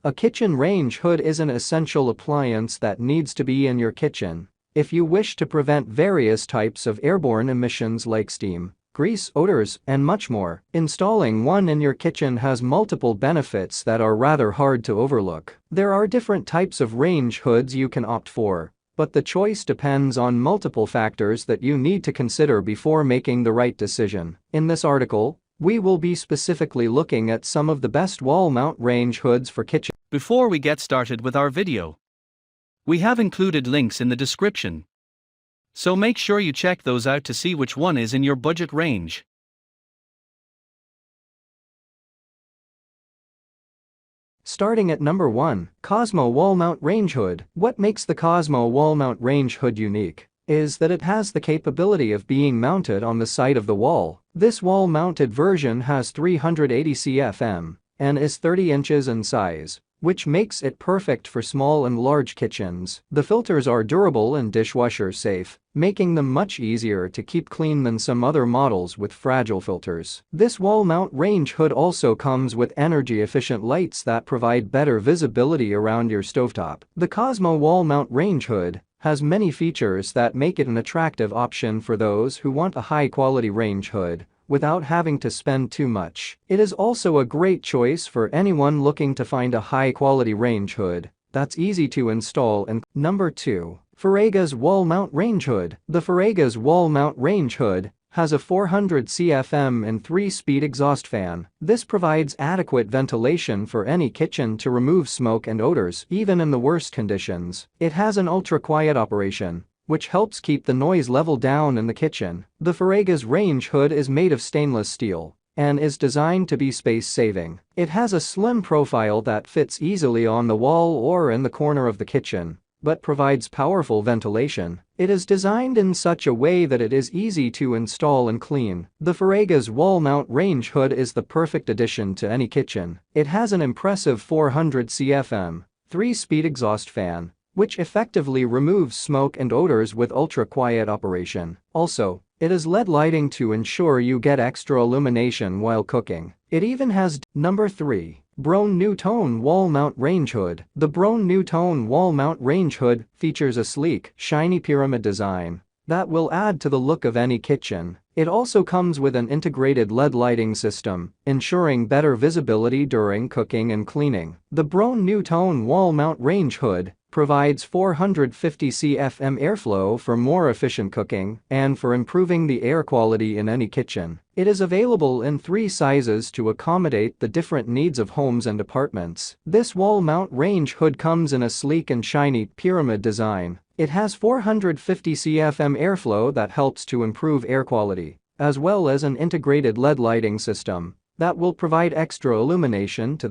A kitchen range hood is an essential appliance that needs to be in your kitchen if you wish to prevent various types of airborne emissions like steam, grease, odors, and much more. Installing one in your kitchen has multiple benefits that are rather hard to overlook. There are different types of range hoods you can opt for, but the choice depends on multiple factors that you need to consider before making the right decision. In this article, we will be specifically looking at some of the best wall mount range hoods for kitchen. Before we get started with our video, we have included links in the description, so make sure you check those out to see which one is in your budget range. Starting at number 1, Cosmo Wall Mount Range Hood. What makes the Cosmo Wall Mount Range Hood unique is that it has the capability of being mounted on the side of the wall. This wall-mounted version has 380 cfm and is 30 inches in size, which makes it perfect for small and large kitchens. The filters are durable and dishwasher safe, making them much easier to keep clean than some other models with fragile filters. This wall mount range hood also comes with energy-efficient lights that provide better visibility around your stovetop. The Cosmo wall mount range hood has many features that make it an attractive option for those who want a high-quality range hood without having to spend too much. It is also a great choice for anyone looking to find a high-quality range hood that's easy to install. And number 2, Ferrega's Wall Mount Range Hood. The Ferrega's Wall Mount Range Hood has a 400 cfm and 3-speed exhaust fan. This provides adequate ventilation for any kitchen to remove smoke and odors even in the worst conditions. It has an ultra-quiet operation, which helps keep the noise level down in the kitchen. The Ferrega's range hood is made of stainless steel and is designed to be space-saving. It has a slim profile that fits easily on the wall or in the corner of the kitchen, but provides powerful ventilation. It is designed in such a way that it is easy to install and clean. The Ferrega's wall mount range hood is the perfect addition to any kitchen. It has an impressive 400 cfm, 3-speed exhaust fan, which effectively removes smoke and odors with ultra-quiet operation. Also, it has LED lighting to ensure you get extra illumination while cooking. It even has number 3. Broan New-Tone Wall Mount Range Hood. The Broan New-Tone Wall Mount Range Hood features a sleek, shiny pyramid design that will add to the look of any kitchen. It also comes with an integrated LED lighting system, ensuring better visibility during cooking and cleaning. The Broan New-Tone Wall Mount Range Hood provides 450 cfm airflow for more efficient cooking and for improving the air quality in any kitchen. It is available in 3 sizes to accommodate the different needs of homes and apartments. This wall mount range hood comes in a sleek and shiny pyramid design. It has 450 cfm airflow that helps to improve air quality, as well as an integrated LED lighting system that will provide extra illumination to